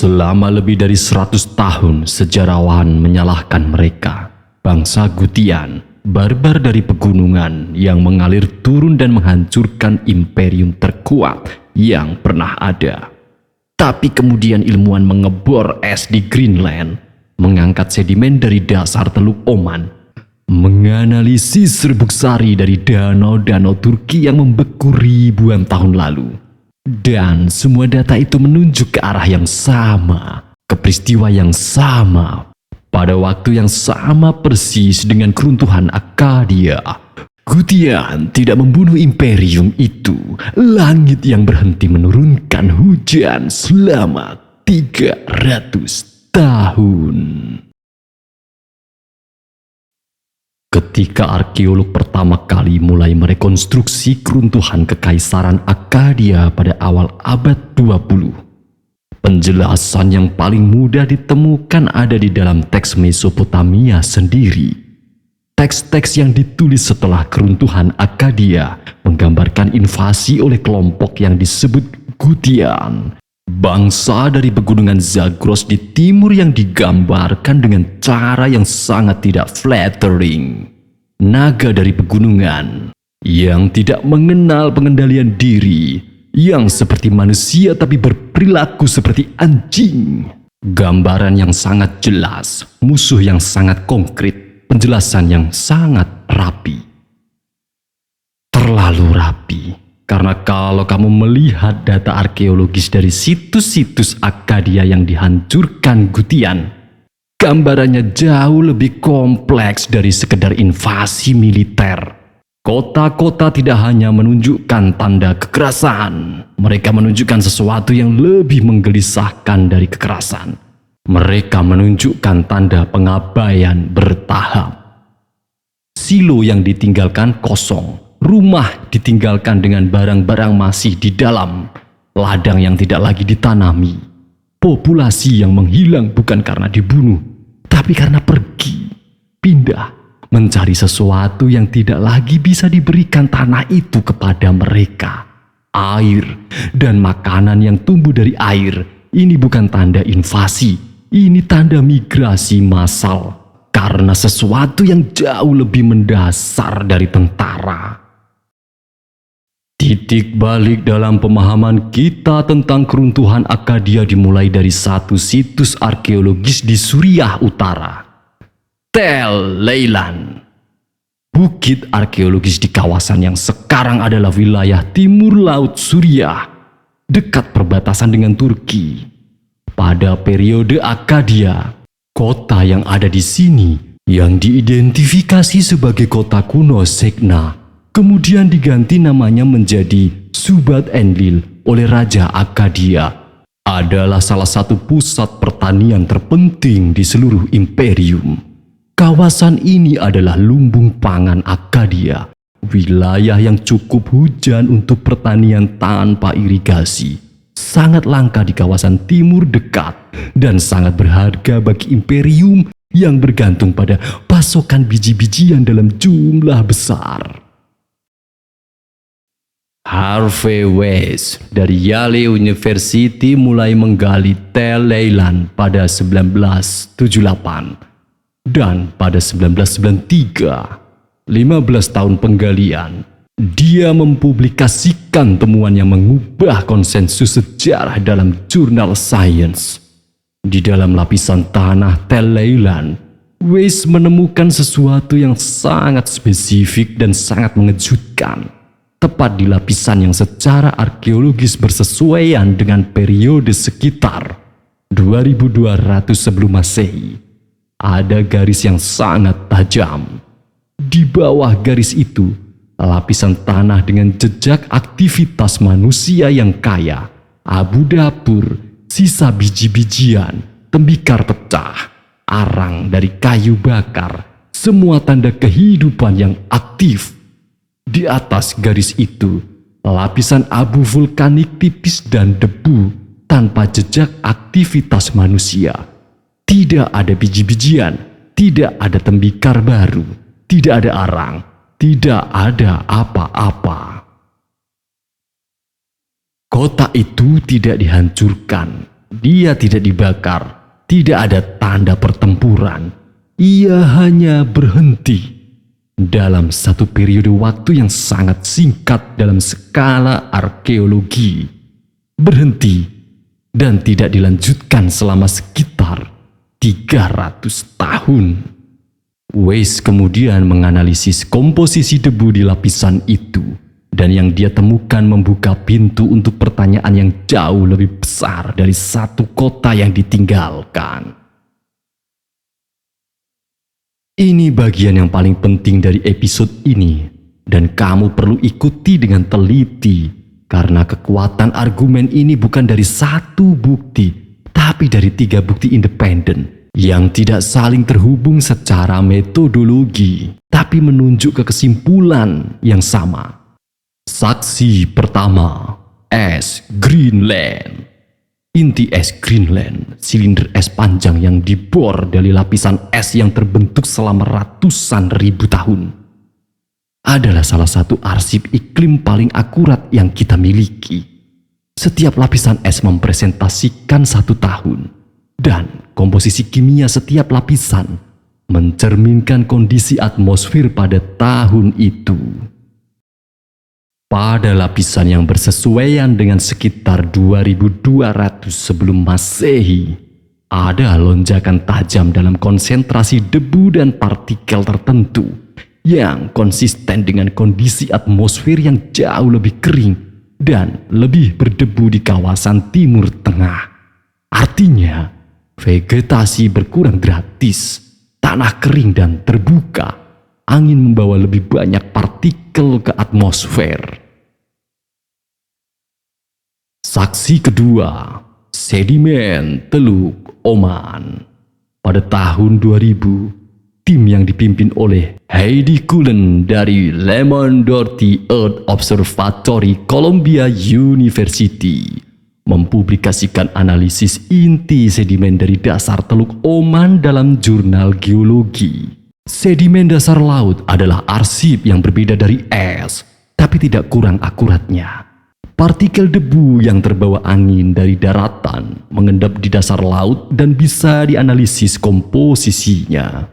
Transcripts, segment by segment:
Selama lebih dari 100 tahun sejarawan menyalahkan mereka. Bangsa Gutian, barbar dari pegunungan yang mengalir turun dan menghancurkan imperium terkuat yang pernah ada. Tapi kemudian ilmuwan mengebor es di Greenland, mengangkat sedimen dari dasar Teluk Oman, menganalisis serbuk sari dari danau-danau Turki yang membeku ribuan tahun lalu. Dan semua data itu menunjuk ke arah yang sama, ke peristiwa yang sama, pada waktu yang sama persis dengan keruntuhan Akkadia. Gutian tidak membunuh imperium itu. Langit yang berhenti menurunkan hujan selama 300 tahun. Ketika arkeolog pertama kali mulai merekonstruksi keruntuhan Kekaisaran Akkadia pada awal abad 20, penjelasan yang paling mudah ditemukan ada di dalam teks Mesopotamia sendiri. Teks-teks yang ditulis setelah keruntuhan Akkadia menggambarkan invasi oleh kelompok yang disebut Gutian, bangsa dari pegunungan Zagros di timur yang digambarkan dengan cara yang sangat tidak flattering. Naga dari pegunungan yang tidak mengenal pengendalian diri, yang seperti manusia tapi berperilaku seperti anjing. Gambaran yang sangat jelas, musuh yang sangat konkret, penjelasan yang sangat rapi. Terlalu rapi. Karena kalau kamu melihat data arkeologis dari situs-situs Akkadia yang dihancurkan Gutian, gambarannya jauh lebih kompleks dari sekedar invasi militer. Kota-kota tidak hanya menunjukkan tanda kekerasan, mereka menunjukkan sesuatu yang lebih menggelisahkan dari kekerasan. Mereka menunjukkan tanda pengabaian bertahap. Silo yang ditinggalkan kosong. Rumah ditinggalkan dengan barang-barang masih di dalam, ladang yang tidak lagi ditanami, populasi yang menghilang bukan karena dibunuh, tapi karena pergi, pindah, mencari sesuatu yang tidak lagi bisa diberikan tanah itu kepada mereka. Air dan makanan yang tumbuh dari air, ini bukan tanda invasi, ini tanda migrasi massal, karena sesuatu yang jauh lebih mendasar dari tentara. Titik balik dalam pemahaman kita tentang keruntuhan Akkadia dimulai dari satu situs arkeologis di Suriah Utara, Tel Leilan. Bukit arkeologis di kawasan yang sekarang adalah wilayah timur laut Suriah, dekat perbatasan dengan Turki. Pada periode Akkadia, kota yang ada di sini yang diidentifikasi sebagai kota kuno Segna, kemudian diganti namanya menjadi Subat Enlil oleh Raja Akkadia, adalah salah satu pusat pertanian terpenting di seluruh imperium. Kawasan ini adalah lumbung pangan Akkadia, wilayah yang cukup hujan untuk pertanian tanpa irigasi, sangat langka di kawasan timur dekat, dan sangat berharga bagi imperium yang bergantung pada pasokan biji-bijian dalam jumlah besar. Harvey West dari Yale University mulai menggali Tel Leilan pada 1978 dan pada 1993, 15 tahun penggalian, dia mempublikasikan temuan yang mengubah konsensus sejarah dalam jurnal Science. Di dalam lapisan tanah Tel Leilan, West menemukan sesuatu yang sangat spesifik dan sangat mengejutkan. Tepat di lapisan yang secara arkeologis bersesuaian dengan periode sekitar 2200 sebelum Masehi, ada garis yang sangat tajam. Di bawah garis itu, lapisan tanah dengan jejak aktivitas manusia yang kaya, abu dapur, sisa biji-bijian, tembikar pecah, arang dari kayu bakar, semua tanda kehidupan yang aktif. Di atas garis itu, lapisan abu vulkanik tipis dan debu tanpa jejak aktivitas manusia. Tidak ada biji-bijian, tidak ada tembikar baru, tidak ada arang, tidak ada apa-apa. Kota itu tidak dihancurkan, Dia tidak dibakar, tidak ada tanda pertempuran. Ia hanya berhenti dalam satu periode waktu yang sangat singkat dalam skala arkeologi. Berhenti dan tidak dilanjutkan selama sekitar 300 tahun. Weiss kemudian menganalisis komposisi debu di lapisan itu, dan yang dia temukan membuka pintu untuk pertanyaan yang jauh lebih besar dari satu kota yang ditinggalkan. Ini bagian yang paling penting dari episode ini, dan kamu perlu ikuti dengan teliti, karena kekuatan argumen ini bukan dari satu bukti, tapi dari 3 bukti independen yang tidak saling terhubung secara metodologi, tapi menunjuk ke kesimpulan yang sama. Saksi pertama, es Greenland. Inti es Greenland, silinder es panjang yang dibor dari lapisan es yang terbentuk selama ratusan ribu tahun, adalah salah satu arsip iklim paling akurat yang kita miliki. Setiap lapisan es mempresentasikan 1 tahun, dan komposisi kimia setiap lapisan mencerminkan kondisi atmosfer pada tahun itu. Pada lapisan yang bersesuaian dengan sekitar 2200 sebelum Masehi, ada lonjakan tajam dalam konsentrasi debu dan partikel tertentu yang konsisten dengan kondisi atmosfer yang jauh lebih kering dan lebih berdebu di kawasan Timur Tengah. Artinya, vegetasi berkurang gratis, tanah kering dan terbuka, angin membawa lebih banyak partikel ke atmosfer. Saksi kedua, sedimen Teluk Oman. Pada tahun 2000, tim yang dipimpin oleh Heidi Cullen dari Lemon Doherty Earth Observatory Columbia University mempublikasikan analisis inti sedimen dari dasar Teluk Oman dalam jurnal geologi. Sedimen dasar laut adalah arsip yang berbeda dari es, tapi tidak kurang akuratnya. Partikel debu yang terbawa angin dari daratan mengendap di dasar laut dan bisa dianalisis komposisinya.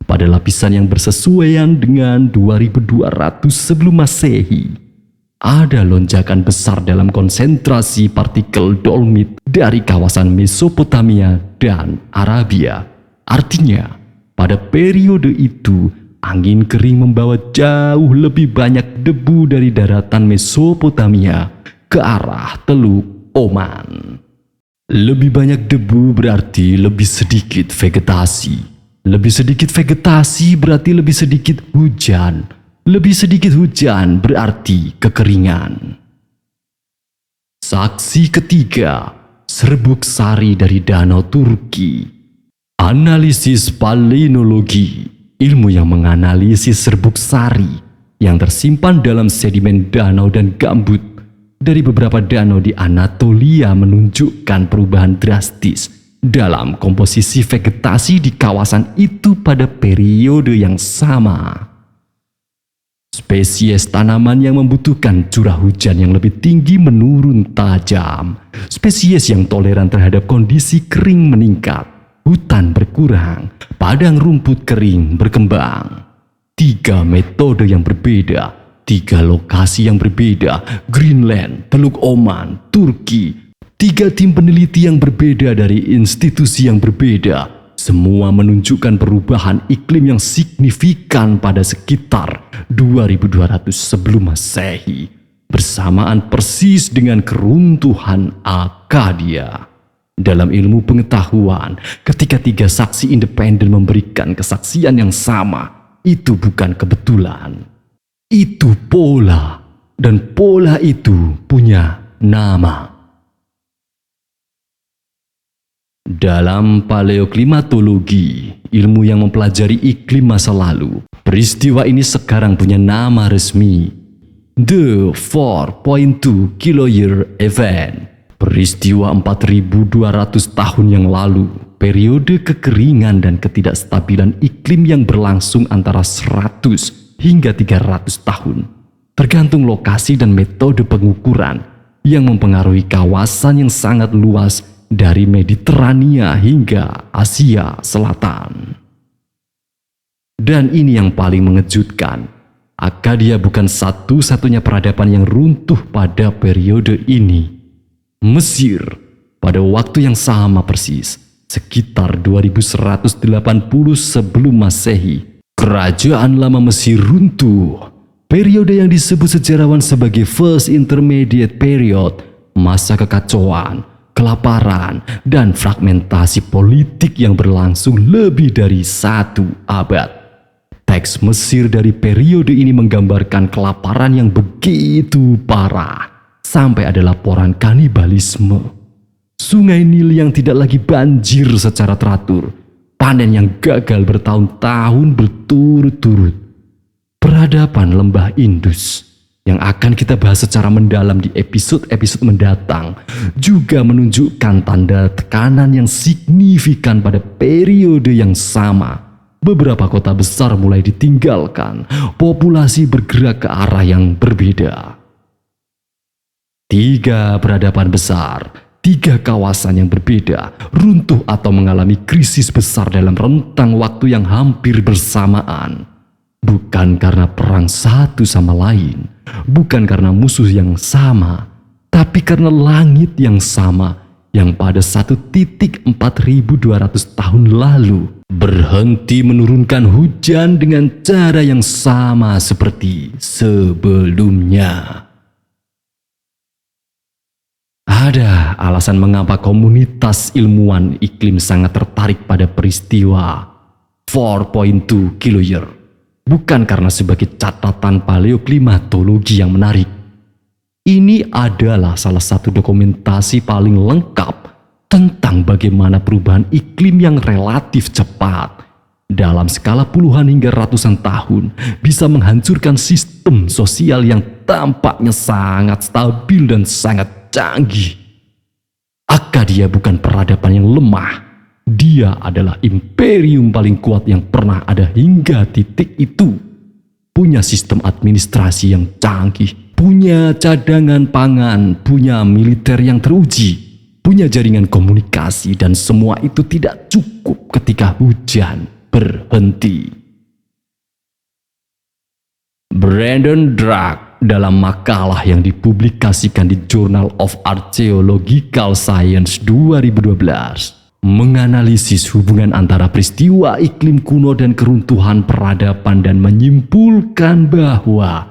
Pada lapisan yang bersesuaian dengan 2200 sebelum Masehi, ada lonjakan besar dalam konsentrasi partikel dolomit dari kawasan Mesopotamia dan Arabia. Artinya, pada periode itu, angin kering membawa jauh lebih banyak debu dari daratan Mesopotamia ke arah Teluk Oman. Lebih banyak debu berarti lebih sedikit vegetasi. Lebih sedikit vegetasi berarti lebih sedikit hujan. Lebih sedikit hujan berarti kekeringan. Saksi ketiga, serbuk sari dari Danau Turki. Analisis paleontologi, ilmu yang menganalisis serbuk sari yang tersimpan dalam sedimen danau dan gambut dari beberapa danau di Anatolia menunjukkan perubahan drastis dalam komposisi vegetasi di kawasan itu pada periode yang sama. Spesies tanaman yang membutuhkan curah hujan yang lebih tinggi menurun tajam. Spesies yang toleran terhadap kondisi kering meningkat. Hutan berkurang, padang rumput kering berkembang. 3 metode yang berbeda, 3 lokasi yang berbeda, Greenland, Teluk Oman, Turki. 3 tim peneliti yang berbeda dari institusi yang berbeda. Semua menunjukkan perubahan iklim yang signifikan pada sekitar 2200 sebelum Masehi, bersamaan persis dengan keruntuhan Akkadia. Dalam ilmu pengetahuan, ketika 3 saksi independen memberikan kesaksian yang sama, itu bukan kebetulan. Itu pola, dan pola itu punya nama. Dalam paleoklimatologi, ilmu yang mempelajari iklim masa lalu, peristiwa ini sekarang punya nama resmi, The 4.2 Kiloyear Event. Peristiwa 4200 tahun yang lalu, periode kekeringan dan ketidakstabilan iklim yang berlangsung antara 100 hingga 300 tahun, tergantung lokasi dan metode pengukuran yang mempengaruhi kawasan yang sangat luas dari Mediterania hingga Asia Selatan. Dan ini yang paling mengejutkan, Akkadia bukan satu-satunya peradaban yang runtuh pada periode ini. Mesir, pada waktu yang sama persis, sekitar 2180 sebelum Masehi, kerajaan lama Mesir runtuh. Periode yang disebut sejarawan sebagai First Intermediate Period, masa kekacauan, kelaparan, dan fragmentasi politik yang berlangsung lebih dari 1 abad. Teks Mesir dari periode ini menggambarkan kelaparan yang begitu parah, sampai ada laporan kanibalisme. Sungai Nil yang tidak lagi banjir secara teratur, panen yang gagal bertahun-tahun berturut-turut. Peradaban lembah Indus yang akan kita bahas secara mendalam di episode-episode mendatang juga menunjukkan tanda tekanan yang signifikan pada periode yang sama. Beberapa kota besar mulai ditinggalkan, populasi bergerak ke arah yang berbeda. 3 peradaban besar, 3 kawasan yang berbeda, runtuh atau mengalami krisis besar dalam rentang waktu yang hampir bersamaan. Bukan karena perang satu sama lain, bukan karena musuh yang sama, tapi karena langit yang sama yang pada satu titik 4200 tahun lalu berhenti menurunkan hujan dengan cara yang sama seperti sebelumnya. Ada alasan mengapa komunitas ilmuwan iklim sangat tertarik pada peristiwa 4.2 kiloyear. Bukan karena sebagai catatan paleoklimatologi yang menarik. Ini adalah salah satu dokumentasi paling lengkap tentang bagaimana perubahan iklim yang relatif cepat dalam skala puluhan hingga ratusan tahun bisa menghancurkan sistem sosial yang tampaknya sangat stabil dan sangat canggih. Akkadia bukan peradaban yang lemah. Dia adalah imperium paling kuat yang pernah ada hingga titik itu. Punya sistem administrasi yang canggih, punya cadangan pangan, punya militer yang teruji, punya jaringan komunikasi, dan semua itu tidak cukup ketika hujan berhenti. Brandon Drake dalam makalah yang dipublikasikan di Journal of Archaeological Science 2012 menganalisis hubungan antara peristiwa iklim kuno dan keruntuhan peradaban dan menyimpulkan bahwa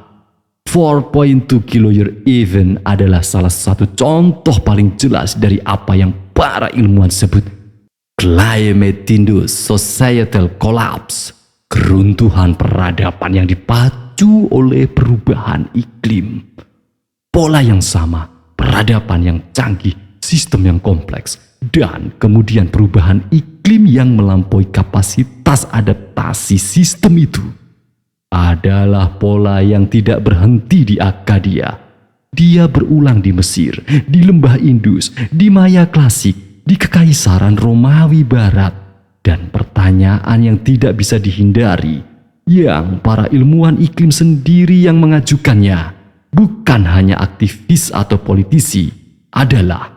4.2 kiloyear event adalah salah satu contoh paling jelas dari apa yang para ilmuwan sebut climate-induced societal collapse, keruntuhan peradaban yang dipacu oleh perubahan iklim. Pola yang sama, peradaban yang canggih, sistem yang kompleks, dan kemudian perubahan iklim yang melampaui kapasitas adaptasi sistem itu adalah pola yang tidak berhenti di Akkadia. Dia berulang di Mesir, di lembah Indus, di Maya klasik, di Kekaisaran Romawi Barat, dan pertanyaan yang tidak bisa dihindari, yang para ilmuwan iklim sendiri yang mengajukannya, bukan hanya aktivis atau politisi, adalah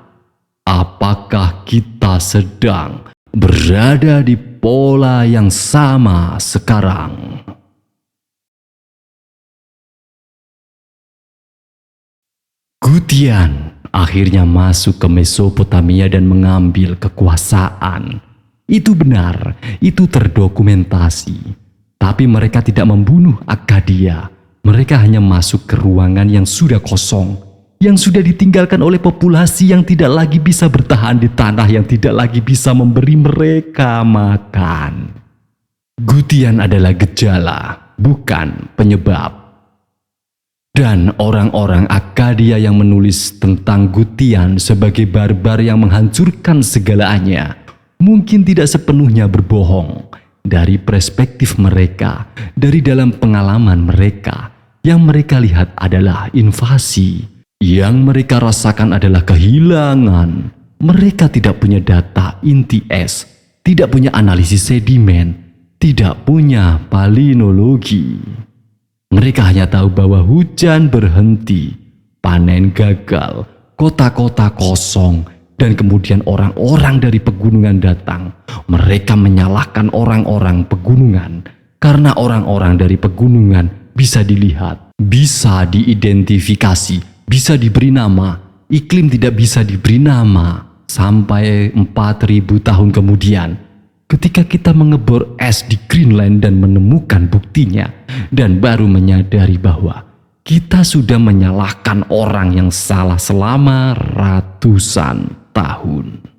apakah kita sedang berada di pola yang sama sekarang? Gutian akhirnya masuk ke Mesopotamia dan mengambil kekuasaan. Itu benar, itu terdokumentasi. Tapi mereka tidak membunuh Akkadia. Mereka hanya masuk ke ruangan yang sudah kosong, yang sudah ditinggalkan oleh populasi yang tidak lagi bisa bertahan di tanah yang tidak lagi bisa memberi mereka makan. Gutian adalah gejala, bukan penyebab. Dan orang-orang Akkadia yang menulis tentang Gutian sebagai barbar yang menghancurkan segalanya mungkin tidak sepenuhnya berbohong. Dari perspektif mereka, dari dalam pengalaman mereka, yang mereka lihat adalah invasi. Yang mereka rasakan adalah kehilangan. Mereka tidak punya data inti es, tidak punya analisis sedimen, tidak punya palinologi. Mereka hanya tahu bahwa hujan berhenti, panen gagal, kota-kota kosong, Dan kemudian orang-orang dari pegunungan datang. Mereka menyalahkan orang-orang pegunungan karena orang-orang dari pegunungan bisa dilihat, bisa diidentifikasi, bisa diberi nama. Iklim tidak bisa diberi nama sampai 4.000 tahun kemudian. Ketika kita mengebor es di Greenland dan menemukan buktinya, dan baru menyadari bahwa kita sudah menyalahkan orang yang salah selama ratusan tahun.